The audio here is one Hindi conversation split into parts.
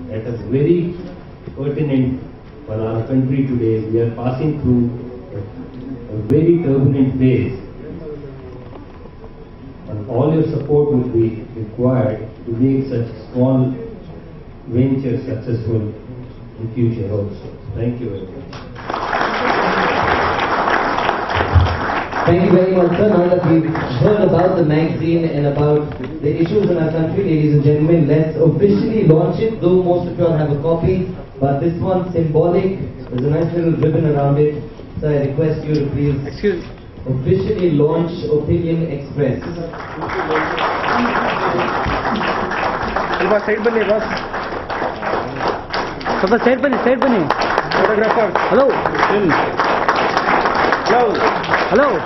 That is very pertinent for our country today. We are passing through a very turbulent phase. And all your support will be required to make such small ventures successful in future also. Thank you very much. Thank you very much, sir. Now that we've heard about the magazine and about the issues in our country, ladies and gentlemen, let's officially launch it. Though most of you all have a copy, but this one's symbolic. There's a nice little ribbon around it. So I request you to please officially launch Opinion Express. Side bani, boss. Side bani. Photographer. Hello. Hello.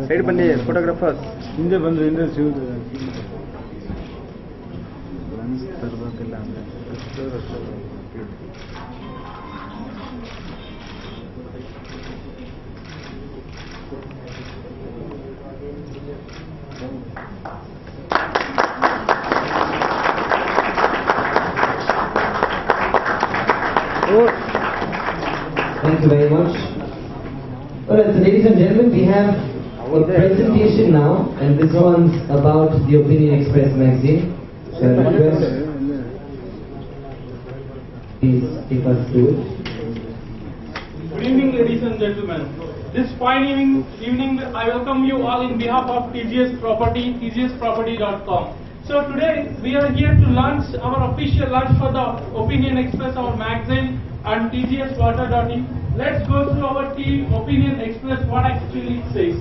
Side bani, photographers. Inje bandru inje sivudu. Thank you very much. Alright, so ladies and gentlemen, we have a presentation now, and this one's about the Opinion Express magazine. So I request please take us through it. Good evening, ladies and gentlemen. This fine evening, I welcome you all in behalf of TGS Property, tgsproperty.com. So today we are here to launch our official launch for the Opinion Express, our magazine, and tgswater.in. Let's go through our team Opinion Express, what actually it says.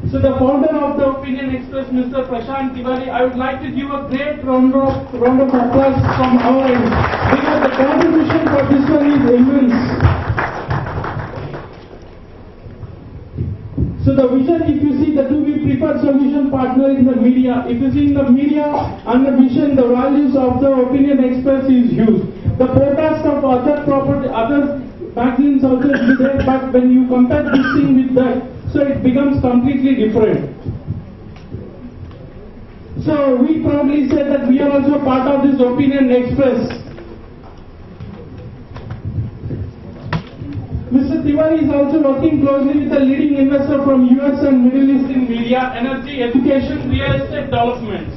So the founder of the Opinion Express, Mr. Prashant Tiwari, I would like to give a great round of applause from our end, because the contribution for this one is immense. So the vision, if you see, the to be preferred solution partner in the media. If you see in the media and the vision, the values of the Opinion Express is huge. The forecast of other magazines also is there, but when you compare this thing with that, so it becomes completely different. So we proudly say that we are also part of this Opinion Express. Mr. Tiwari is also working closely with a leading investor from US and Middle East in media, energy, education, real estate developments.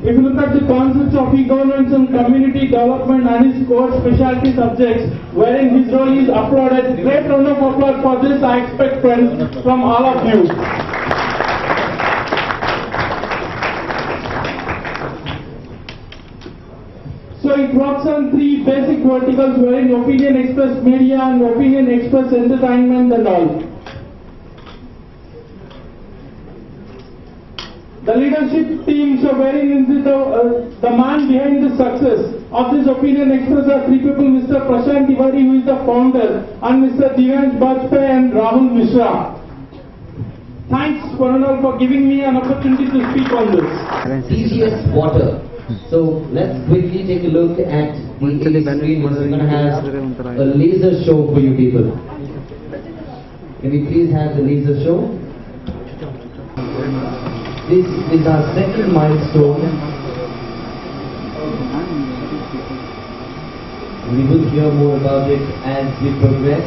If you look at the concepts of e-governance and community development and his core specialty subjects, wherein his role is applauded. Great round of applause for this, I expect, friends, from all of you. So it works on three basic verticals, wherein Opinion Express Media and Opinion Express Entertainment and all. The leadership team, so wherein the man behind the success of this Opinion Express are three people, Mr. Prashant Tiwari, who is the founder, and Mr. Divyansh Bajpayee and Rahul Mishra. Thanks, Varunal, for giving me an opportunity to speak on this. TGS Water. So let's quickly take a look at the screen. We're going to have a laser show for you people. Can we please have the laser show? This is our second milestone. We will hear more about it as we progress.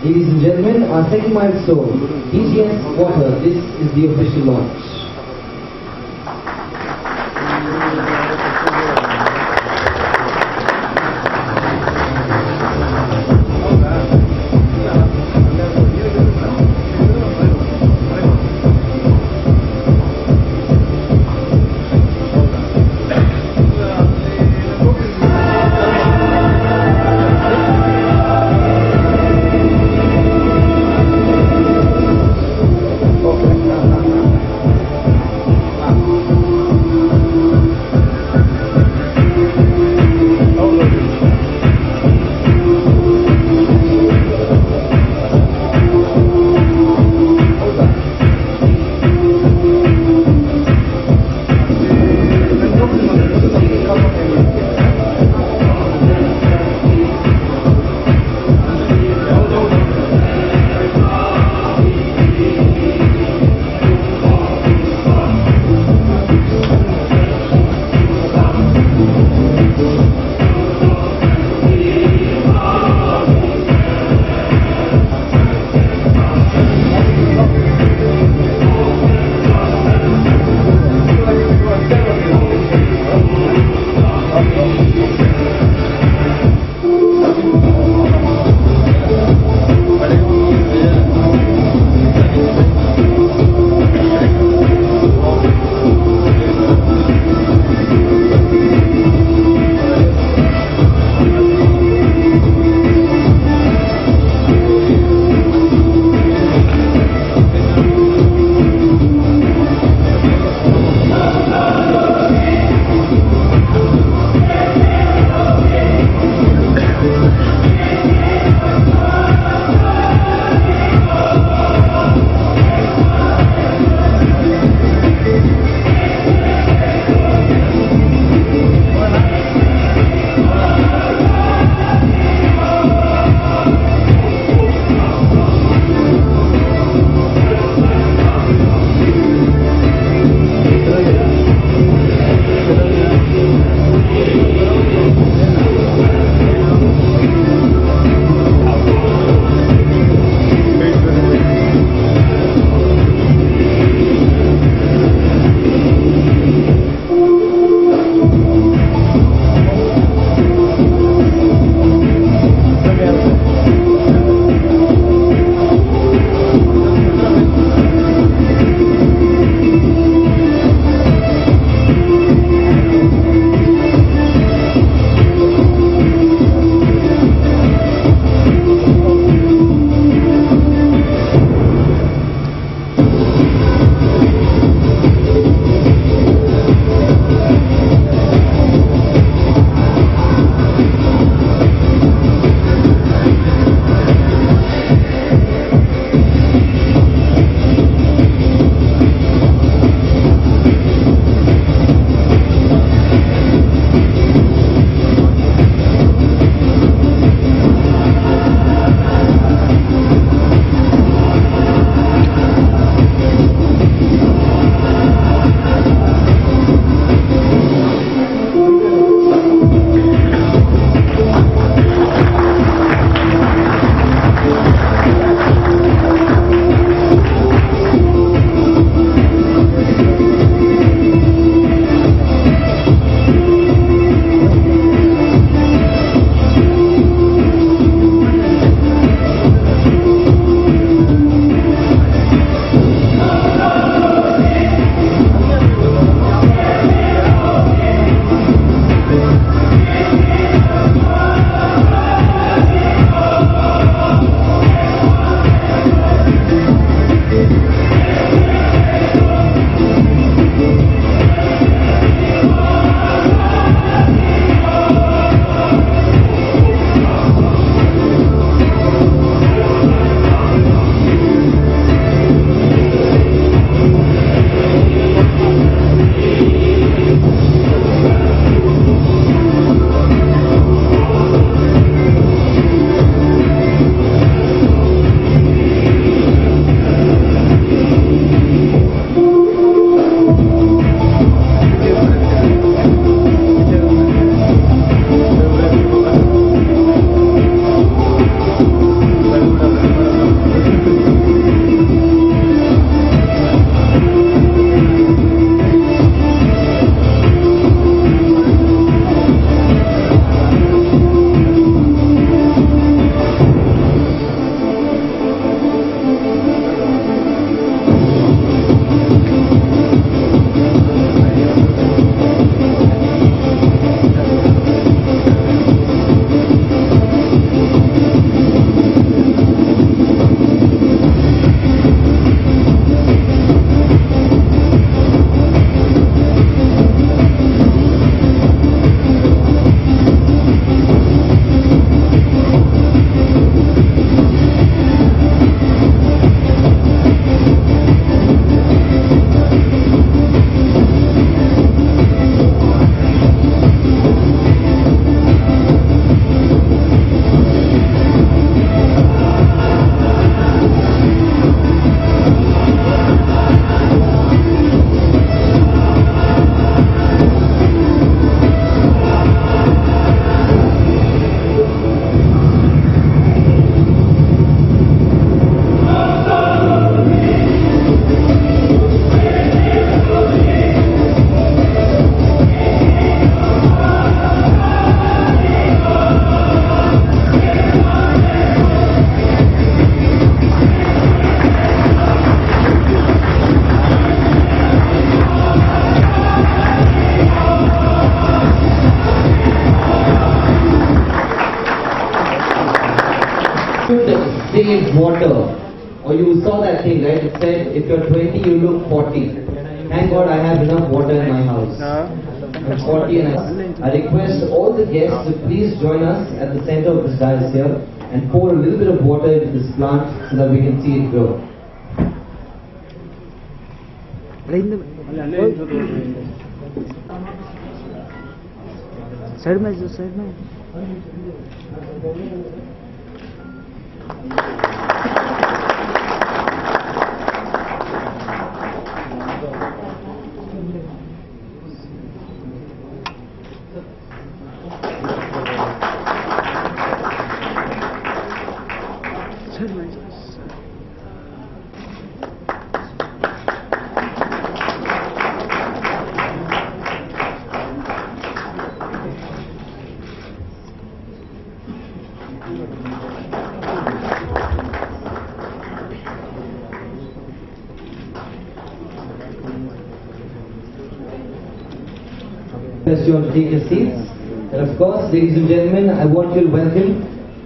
Ladies and gentlemen, our second milestone, TGS Water. This is the official launch. water. Or you saw that thing, right? It said if you're 20, you look 40. Thank God I have enough water in my house. I'm 40 and I request all the guests to please join us at the center of this dais here and pour a little bit of water into this plant so that we can see it grow. Side में जो साइड में Request you all to take your seats. And of course, ladies and gentlemen, I want you to welcome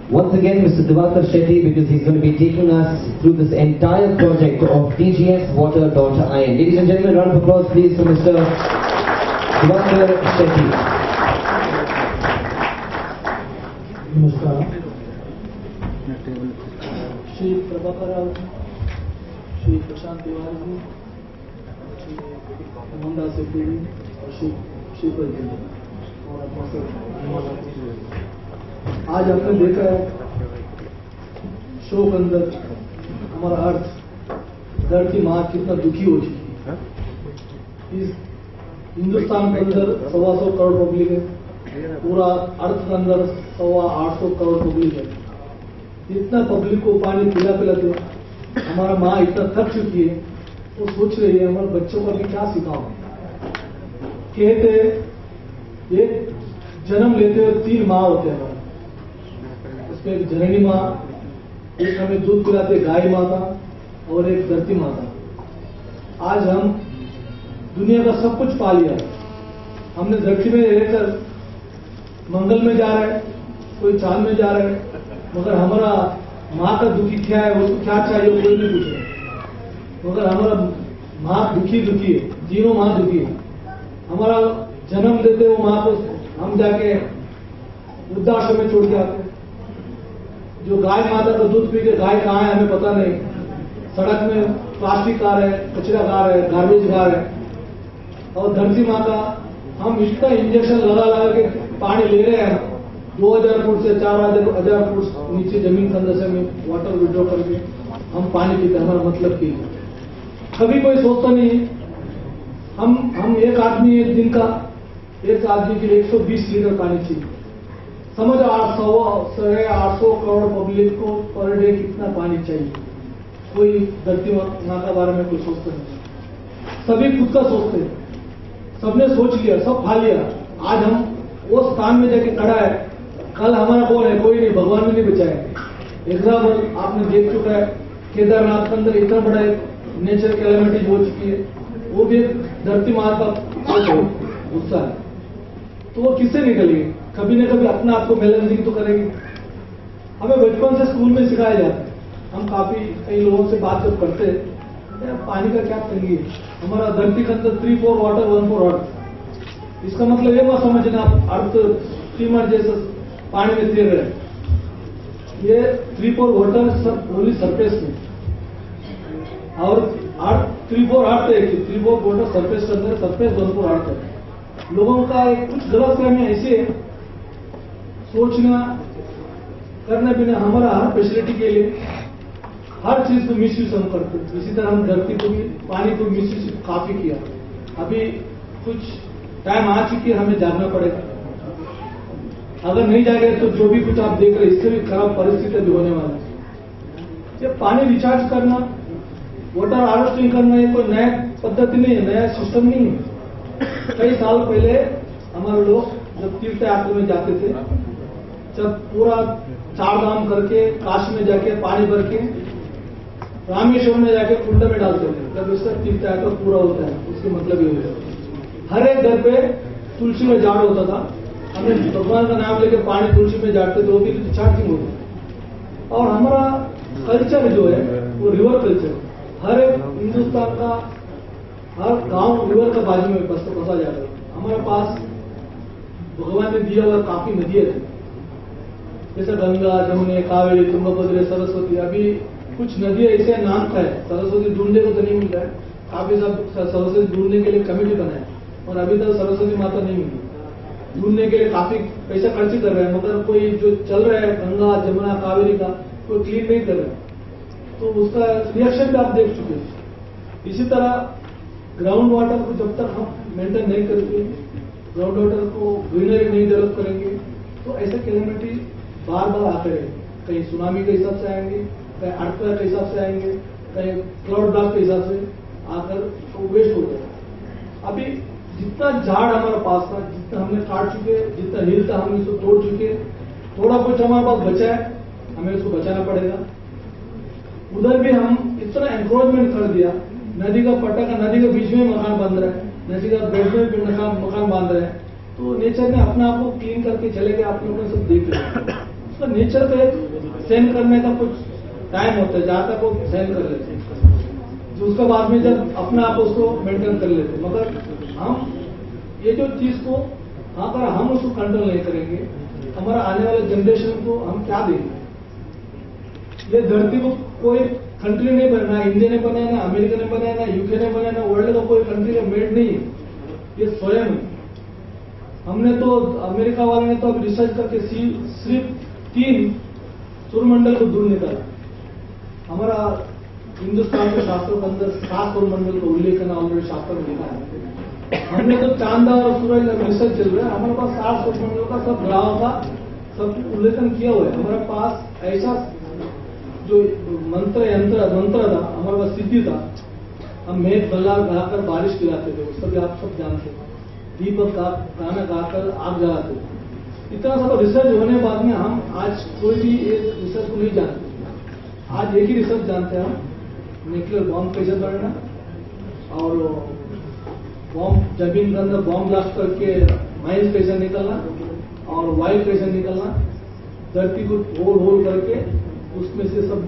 once again Mr. Diwakar Shetty, because he's going to be taking us through this entire project of TGSwater.in. Ladies and gentlemen, round of applause please for Mr. Diwakar Shetty. नमस्कार. श्री प्रभाकर राव, श्री प्रशांत तिवारी, श्री मोहनदास सेठी और श्री शिवपत जी और आज आपने देखा है शो के अंदर हमारा अर्थ धरती माँ कितना दुखी हो चुकी है. इस हिंदुस्तान के अंदर 125 करोड़ पब्लिक है, पूरा अर्थ के अंदर 850 करोड़ पब्लिक है. इतना पब्लिक को पानी पिला पिलाते हमारा माँ इतना थक चुकी है, वो सोच रही है हमारे बच्चों को अभी क्या सिखाओ. कहते एक जन्म लेते हुए 3 माँ होते हैं हमारे. उसमें एक जननी माँ, एक हमें दूध पिलाते गाय माता और एक धरती माता. आज हम दुनिया का सब कुछ पा लिया. हमने धरती में रहकर मंगल में जा रहे हैं, कोई चांद में जा रहे हैं, मगर हमारा माँ का दुखी क्या है, वो क्या चाहिए कोई नहीं पूछ रहे. मगर हमारा माँ दुखी है, तीनों माँ दुखी है. हमारा जन्म देते वो माँ को हम जाके वृद्धाश्रम में छोड़ के आते. जो गाय माता का दूध पी के गाय कहाँ है हमें पता नहीं. सड़क में प्लास्टिक खा रहे, कचरा खा रहे, गार्बेज खा रहे. और धरती माँ का हम इतना इंजेक्शन लगा के पानी ले रहे हैं. 2000 फुट से 4000 फुट नीचे जमीन के अंदर से में वाटर विड्रॉ करके हम पानी पीते. हमारा मतलब की कभी कोई सोचता नहीं है. हम एक आदमी एक दिन का एक आदमी के लिए 120 लीटर पानी चाहिए. समझ 800 करोड़ पब्लिक को पर डे कितना पानी चाहिए. कोई धरती माँ का बारे में कोई सोचता नहीं. सभी खुद का सोचते हैं. सबने सोच लिया, सब खा लिया. आज हम वो स्थान में जाके खड़ा है. कल हमारा कौन है? कोई नहीं. भगवान ने नहीं बचाया. एग्जाम्पल आपने देख चुका है, केदारनाथ के अंदर इतना बड़ा नेचर कैलेमिटीज हो चुकी है. वो भी धरती माँ का गुस्सा है. तो वो किससे निकलेगी? कभी न कभी अपना आपको बैलेंसिंग तो करेगी. हमें बचपन से स्कूल में सिखाया जाता है. हम काफी कई लोगों से बात जब करते हैं, पानी का क्या तंगी है. हमारा धरती के अंदर 3-4 वाटर 1-4 अर्थ. इसका मतलब ये मत समझना आप अर्थ स्टीमर जैसे पानी में तैर रहे. ये 3-4 वाटर ओनली सरफेस में और 3-4 अर्थ है. 3-4 वाटर सरफेस के अंदर, सरफेस 1-4 अर्थ है. लोगों का कुछ गलत फहमी ऐसे है, सोचना करने बिना हमारा हर फैसिलिटी के लिए हर चीज को मिसयूज हम करते हैं. इसी तरह हम धरती को भी, पानी को मिसयूज काफी किया. अभी कुछ टाइम आ चुकी है, हमें जागना पड़ेगा. अगर नहीं जाएंगे तो जो भी कुछ आप देख रहे हैं इससे भी खराब परिस्थिति भी होने वाला है. ये पानी रिचार्ज करना, वाटर हार्वेस्टिंग करना ये कोई नया पद्धति नहीं है, नया सिस्टम नहीं है. कई साल पहले हमारे लोग जब तीर्थ यात्रा में जाते थे, जब पूरा 4 धाम करके काशी में जाके पानी भर के रामेश्वर में जाके कुंड में डालते थे. जब इसका तीर्थ यात्रा पूरा होता है, उसके मतलब ये होता है. हर एक घर पे तुलसी में झाड़ होता था. हमें भगवान का नाम लेकर पानी तुलसी में झाड़ते थे, वो भी रिचार्जिंग होती. और हमारा कल्चर जो है वो रिवर कल्चर, हर एक हिंदुस्तान का हर गांव रिवर का बाजू में बसा जाता है। हमारे पास भगवान ने दिया हुआ काफी नदियां थी, जैसे गंगा, जमुना, कावेरी, तुंगभद्रा, सरस्वती। अभी कुछ नदियां ऐसे नाम का है, सरस्वती ढूंढने को तो नहीं मिल रहा है, काफी सब सरस्वती ढूंढने के लिए कमेटी बनाए और अभी तक सरस्वती माता नहीं मिली। ढूंढने के लिए काफी पैसा खर्च कर रहे हैं, मगर कोई जो चल रहा है गंगा, जमुना, कावेरी का कोई क्लीन नहीं कर रहा है, तो उसका रिएक्शन भी आप देख चुके हैं। इसी तरह ग्राउंड वाटर को जब तक हम मेंटेन नहीं करते, ग्राउंड वाटर को ग्रीनरी नहीं डेवलप करेंगे, तो ऐसे कैलेमिटी बार बार आते रहेंगे। कहीं सुनामी के हिसाब से आएंगे, कहीं अर्थक्वेक के हिसाब से आएंगे, कहीं क्लाउड ब्लास्ट के हिसाब से आकर तो वेस्ट हो जाएगा। अभी जितना झाड़ हमारे पास था, जितना हमने काट चुके, जितना हिल था हम इसको तोड़ चुके, थोड़ा कुछ हमारे पास बचा है, हमें उसको बचाना पड़ेगा। उधर भी हम इतना एनक्रोचमेंट कर दिया, नदी का पट्टा का नदी के बीच में मकान बन रहा है, नदी का बेड में भी मकान बांध रहे हैं, तो नेचर ने अपने आप को क्लीन करके चले गए। आप लोगों ने सब देख लिया, उसका नेचर का एक सहन करने का कुछ टाइम होता है जहां तक वो सहन कर लेते हैं, जो उसका बाद में जब अपने आप उसको मेंटेन कर लेते हैं। मगर हम ये जो चीज को अगर हम उसको कंट्रोल नहीं करेंगे, हमारा आने वाले जनरेशन को हम क्या देंगे? ये धरती को कोई कंट्री नहीं बना, इंडिया ने बनाया, ना अमेरिका ने बनाया, ना यूके ने बनाया, ना वर्ल्ड का कोई कंट्री का मेड नहीं है, ये स्वयं है। हमने तो अमेरिका वाले ने तो अब रिसर्च करके सिर्फ 3 सूर्यमंडल को दूर निकाला। हमारा हिंदुस्तान के शास्त्रों के अंदर 7 सूर्यमंडल का उल्लेखन ऑलरेडी शास्त्र में लिखा है। हमने तो चांद और सूरज का रिसर्च चल रहा है, हमारे पास 7 सूर्यमंडलों का सब ग्रहों का सब उल्लेखन किया हुआ है। हमारे पास ऐसा जो मंत्र था, हमारे पास सिद्धि था, हम मेघ बल्ला गाकर बारिश गिराते थे, वो सब आप सब जानते हैं। दीपक का गाना गाकर आग जलाते थे। इतना सब रिसर्च होने के बाद में हम आज कोई भी एक रिसर्च को नहीं जानते। आज एक ही रिसर्च जानते हैं हम, न्यूक्लियर बॉम्ब कैसे बनना और बॉम्ब जमीन के अंदर बॉम्ब ब्लास्ट करके माइंस कैसे निकलना और वायु कैसे निकलना, धरती को होल करके उसमें से सब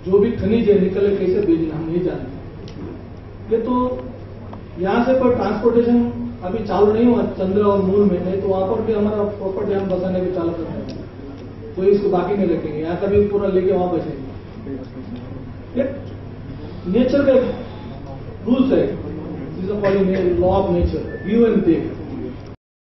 जो भी खनिज है निकले कैसे भेजना, हम नहीं जानते। ये तो यहां से कोई ट्रांसपोर्टेशन अभी चालू नहीं हुआ चंद्र और मून में, नहीं तो वहां पर भी हमारा प्रॉपर ध्यान बसाने के चालू करना है, कोई इसको बाकी नहीं रखेंगे, यहाँ का भी पूरा लेके वहां बचेंगे। नेचर का रूल्स है, law of nature, give and take.